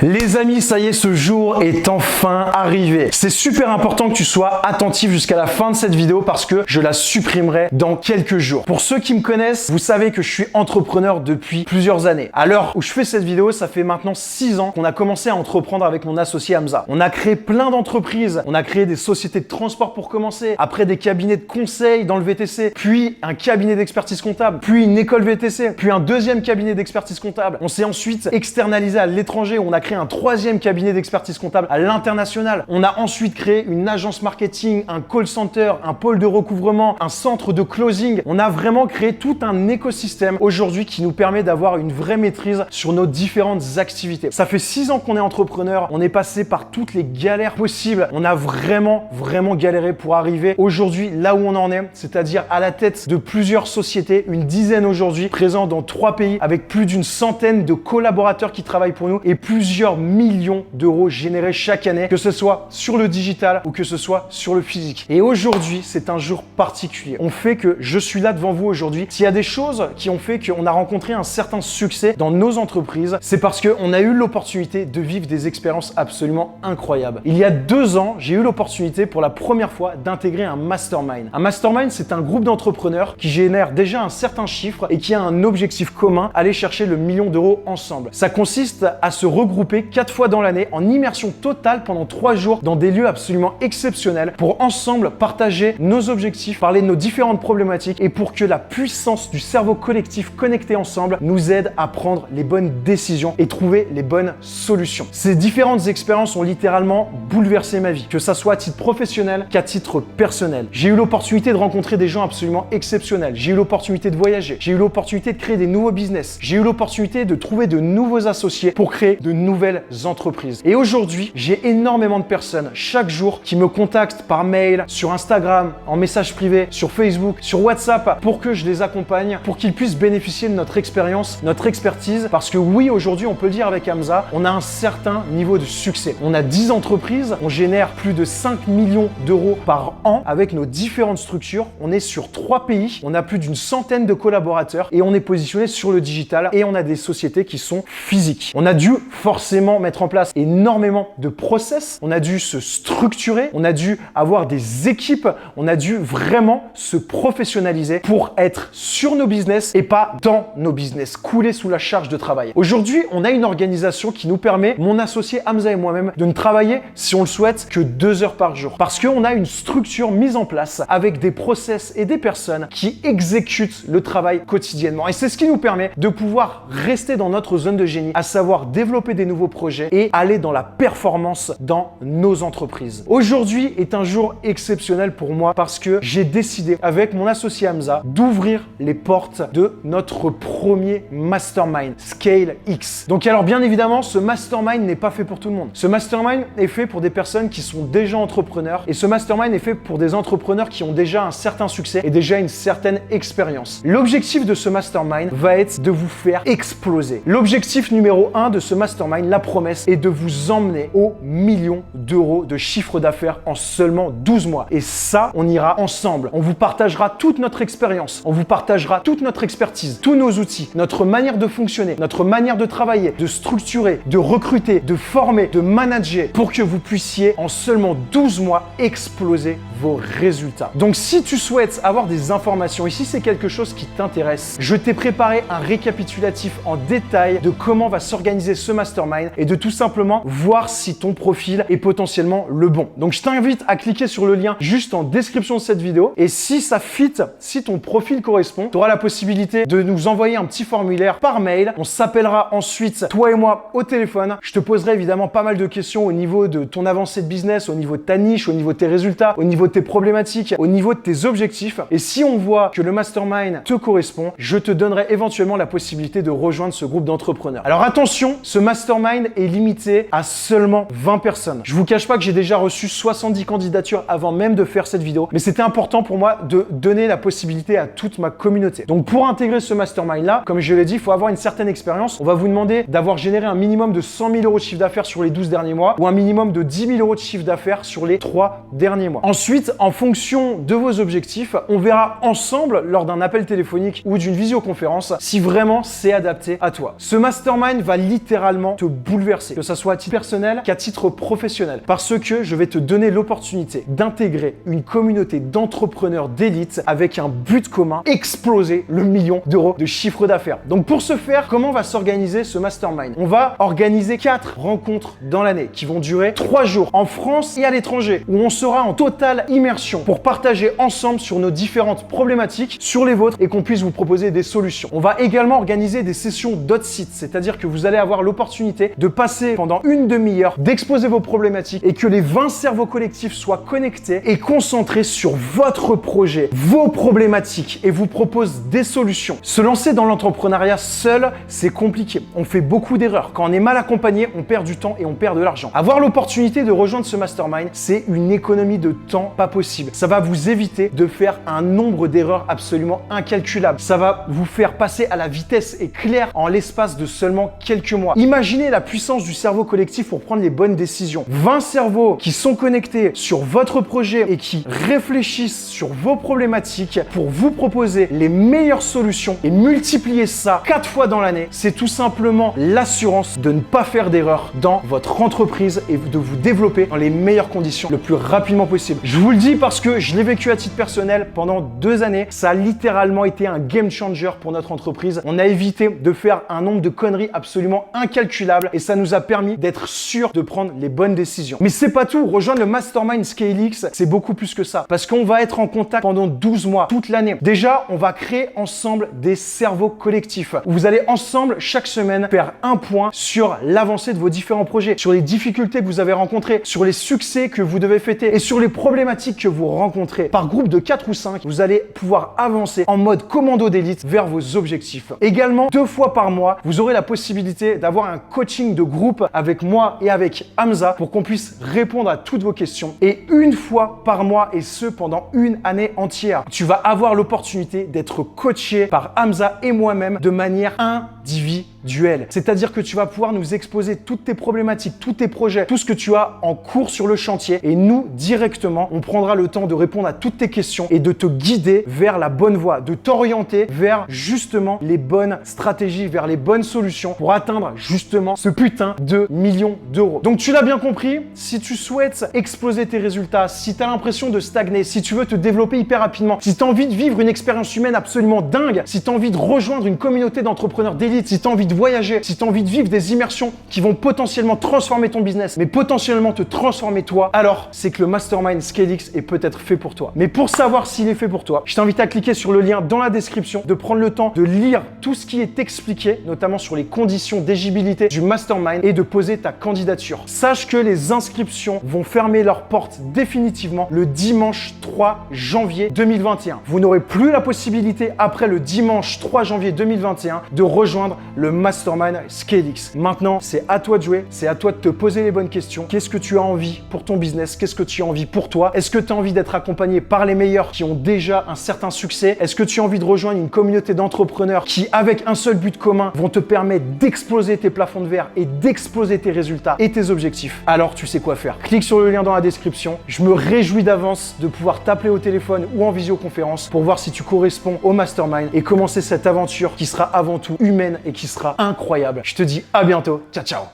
Les amis, ça y est, ce jour est enfin arrivé. C'est super important que tu sois attentif jusqu'à la fin de cette vidéo parce que je la supprimerai dans quelques jours. Pour ceux qui me connaissent, vous savez que je suis entrepreneur depuis plusieurs années. À l'heure où je fais cette vidéo, ça fait maintenant 6 ans qu'on a commencé à entreprendre avec mon associé Hamza. On a créé plein d'entreprises. On a créé des sociétés de transport pour commencer, après des cabinets de conseil dans le VTC, puis un cabinet d'expertise comptable, puis une école VTC, puis un deuxième cabinet d'expertise comptable. On s'est ensuite externalisé à l'étranger. On a créé un troisième cabinet d'expertise comptable à l'international. On a ensuite créé une agence marketing, un call center, un pôle de recouvrement, un centre de closing. On a vraiment créé tout un écosystème aujourd'hui qui nous permet d'avoir une vraie maîtrise sur nos différentes activités. Ça fait 6 ans qu'on est entrepreneur. On est passé par toutes les galères possibles. On a vraiment galéré pour arriver aujourd'hui là où on en est, c'est-à-dire à la tête de plusieurs sociétés, une dizaine aujourd'hui, présents dans 3 pays avec plus d'une centaine de collaborateurs qui travaillent pour nous et plusieurs millions d'euros générés chaque année, que ce soit sur le digital ou que ce soit sur le physique. Et aujourd'hui, c'est un jour particulier. On fait que je suis là devant vous aujourd'hui. S'il y a des choses qui ont fait qu'on a rencontré un certain succès dans nos entreprises, c'est parce qu'on a eu l'opportunité de vivre des expériences absolument incroyables. Il y a 2 ans, j'ai eu l'opportunité pour la première fois d'intégrer un mastermind. Un mastermind, c'est un groupe d'entrepreneurs qui génère déjà un certain chiffre et qui a un objectif commun, aller chercher le million d'euros ensemble. Ça consiste à se regrouper 4 fois dans l'année en immersion totale pendant 3 jours dans des lieux absolument exceptionnels pour ensemble partager nos objectifs, parler de nos différentes problématiques et pour que la puissance du cerveau collectif connecté ensemble nous aide à prendre les bonnes décisions et trouver les bonnes solutions. Ces différentes expériences ont littéralement bouleversé ma vie, que ça soit à titre professionnel qu'à titre personnel. J'ai eu l'opportunité de rencontrer des gens absolument exceptionnels. J'ai eu l'opportunité de voyager. J'ai eu l'opportunité de créer des nouveaux business. J'ai eu l'opportunité de trouver de nouveaux associés pour créer de nouvelles entreprises. Et aujourd'hui, j'ai énormément de personnes chaque jour qui me contactent par mail, sur Instagram, en message privé, sur Facebook, sur WhatsApp pour que je les accompagne, pour qu'ils puissent bénéficier de notre expérience, notre expertise. Parce que oui, aujourd'hui, on peut le dire avec Hamza, on a un certain niveau de succès. On a 10 entreprises, on génère plus de 5 millions d'euros par an avec nos différentes structures. On est sur 3 pays, on a plus d'une centaine de collaborateurs et on est positionné sur le digital et on a des sociétés qui sont physiques. On a dû forcément mettre en place énormément de process, on a dû se structurer, on a dû avoir des équipes, on a dû vraiment se professionnaliser pour être sur nos business et pas dans nos business, couler sous la charge de travail. Aujourd'hui, on a une organisation qui nous permet, mon associé Hamza et moi-même, de ne travailler, si on le souhaite, que 2 heures par jour. Parce qu'on a une structure mise en place avec des process et des personnes qui exécutent le travail quotidiennement. Et c'est ce qui nous permet de pouvoir rester dans notre zone de génie, à savoir développer des nouveaux projets et aller dans la performance dans nos entreprises. Aujourd'hui est un jour exceptionnel pour moi parce que j'ai décidé avec mon associé Hamza d'ouvrir les portes de notre premier mastermind, Scale X. Donc alors bien évidemment, ce mastermind n'est pas fait pour tout le monde. Ce mastermind est fait pour des personnes qui sont déjà entrepreneurs et ce mastermind est fait pour des entrepreneurs qui ont déjà un certain succès et déjà une certaine expérience. L'objectif de ce mastermind va être de vous faire exploser. L'objectif numéro 1 de ce mastermind, la promesse est de vous emmener au million d'euros de chiffre d'affaires en seulement 12 mois. Et ça, on ira ensemble. On vous partagera toute notre expérience. On vous partagera toute notre expertise, tous nos outils, notre manière de fonctionner, notre manière de travailler, de structurer, de recruter, de former, de manager pour que vous puissiez en seulement 12 mois exploser vos résultats. Donc si tu souhaites avoir des informations et si c'est quelque chose qui t'intéresse, je t'ai préparé un récapitulatif en détail de comment va s'organiser ce mastermind et de tout simplement voir si ton profil est potentiellement le bon. Donc je t'invite à cliquer sur le lien juste en description de cette vidéo et si ça fit, si ton profil correspond, tu auras la possibilité de nous envoyer un petit formulaire par mail. On s'appellera ensuite, toi et moi, au téléphone. Je te poserai évidemment pas mal de questions au niveau de ton avancée de business, au niveau de ta niche, au niveau de tes résultats, au niveau de tes problématiques, au niveau de tes objectifs. Et si on voit que le mastermind te correspond, je te donnerai éventuellement la possibilité de rejoindre ce groupe d'entrepreneurs. Alors attention, ce mastermind est limité à seulement 20 personnes. Je vous cache pas que j'ai déjà reçu 70 candidatures avant même de faire cette vidéo, mais c'était important pour moi de donner la possibilité à toute ma communauté. Donc pour intégrer ce mastermind là, comme je l'ai dit, il faut avoir une certaine expérience. On va vous demander d'avoir généré un minimum de 100 000 euros de chiffre d'affaires sur les 12 derniers mois ou un minimum de 10 000 euros de chiffre d'affaires sur les 3 derniers mois. Ensuite, en fonction de vos objectifs, on verra ensemble lors d'un appel téléphonique ou d'une visioconférence si vraiment c'est adapté à toi. Ce mastermind va littéralement te bouleverser, que ce soit à titre personnel qu'à titre professionnel, parce que je vais te donner l'opportunité d'intégrer une communauté d'entrepreneurs d'élite avec un but commun, exploser le million d'euros de chiffre d'affaires. Donc pour ce faire, comment va s'organiser ce mastermind? On va organiser 4 rencontres dans l'année qui vont durer 3 jours en France et à l'étranger, où on sera en totale immersion pour partager ensemble sur nos différentes problématiques, sur les vôtres, et qu'on puisse vous proposer des solutions. On va également organiser des sessions d'hot seat, c'est-à-dire que vous allez avoir l'opportunité de passer pendant une demi-heure, d'exposer vos problématiques et que les 20 cerveaux collectifs soient connectés et concentrés sur votre projet, vos problématiques, et vous proposent des solutions. Se lancer dans l'entrepreneuriat seul, c'est compliqué. On fait beaucoup d'erreurs. Quand on est mal accompagné, on perd du temps et on perd de l'argent. Avoir l'opportunité de rejoindre ce mastermind, c'est une économie de temps pas possible. Ça va vous éviter de faire un nombre d'erreurs absolument incalculable. Ça va vous faire passer à la vitesse éclair en l'espace de seulement quelques mois. Imaginez la puissance du cerveau collectif pour prendre les bonnes décisions. 20 cerveaux qui sont connectés sur votre projet et qui réfléchissent sur vos problématiques pour vous proposer les meilleures solutions et multiplier ça 4 fois dans l'année, c'est tout simplement l'assurance de ne pas faire d'erreur dans votre entreprise et de vous développer dans les meilleures conditions le plus rapidement possible. Je vous le dis parce que je l'ai vécu à titre personnel pendant 2 années. Ça a littéralement été un game changer pour notre entreprise. On a évité de faire un nombre de conneries absolument incalculable et ça nous a permis d'être sûr de prendre les bonnes décisions. Mais c'est pas tout. Rejoindre le Mastermind ScaleX, c'est beaucoup plus que ça parce qu'on va être en contact pendant 12 mois, toute l'année. Déjà, on va créer ensemble des cerveaux collectifs. Vous allez ensemble chaque semaine faire un point sur l'avancée de vos différents projets, sur les difficultés que vous avez rencontrées, sur les succès que vous devez fêter et sur les problématiques que vous rencontrez. Par groupe de 4 ou 5, vous allez pouvoir avancer en mode commando d'élite vers vos objectifs. Également, 2 fois par mois, vous aurez la possibilité d'avoir un coaching de groupe avec moi et avec Hamza pour qu'on puisse répondre à toutes vos questions. Et 1 fois par mois, et ce pendant une année entière, tu vas avoir l'opportunité d'être coaché par Hamza et moi-même de manière individuelle. C'est-à-dire que tu vas pouvoir nous exposer toutes tes problématiques, tous tes projets, tout ce que tu as en cours sur le chantier et nous, directement, on prendra le temps de répondre à toutes tes questions et de te guider vers la bonne voie, de t'orienter vers justement les bonnes stratégies, vers les bonnes solutions pour atteindre justement ce putain de million d'euros. Donc tu l'as bien compris, si tu souhaites exploser tes résultats, si tu as l'impression de stagner, si tu veux te développer hyper rapidement, si tu as envie de vivre une expérience humaine absolument dingue, si tu as envie de rejoindre une communauté d'entrepreneurs d'élite, si tu as envie de voyager, si tu as envie de vivre des immersions qui vont potentiellement transformer ton business, mais potentiellement te transformer toi, alors c'est que le Mastermind ScaleX est peut-être fait pour toi. Mais pour savoir s'il est fait pour toi, je t'invite à cliquer sur le lien dans la description, de prendre le temps de lire tout ce qui est expliqué, notamment sur les conditions d'éligibilité du Mastermind et de poser ta candidature. Sache que les inscriptions vont fermer leurs portes définitivement le dimanche 3 janvier 2021. Vous n'aurez plus la possibilité après le dimanche 3 janvier 2021 de rejoindre le Mastermind ScaleX. Maintenant, c'est à toi de jouer, c'est à toi de te poser les bonnes questions. Qu'est-ce que tu as envie pour ton business? Qu'est-ce que tu as envie pour toi? Est-ce que tu as envie d'être accompagné par les meilleurs qui ont déjà un certain succès? Est-ce que tu as envie de rejoindre une communauté d'entrepreneurs qui, avec un seul but commun, vont te permettre d'exploser tes plafonds de verre et d'exploser tes résultats et tes objectifs? Alors, tu sais quoi faire. Clique sur le lien dans la description. Je me réjouis d'avance de pouvoir t'appeler au téléphone ou en visioconférence pour voir si tu corresponds au Mastermind et commencer cette aventure qui sera avant tout humaine et qui sera incroyable. Je te dis à bientôt. Ciao, ciao.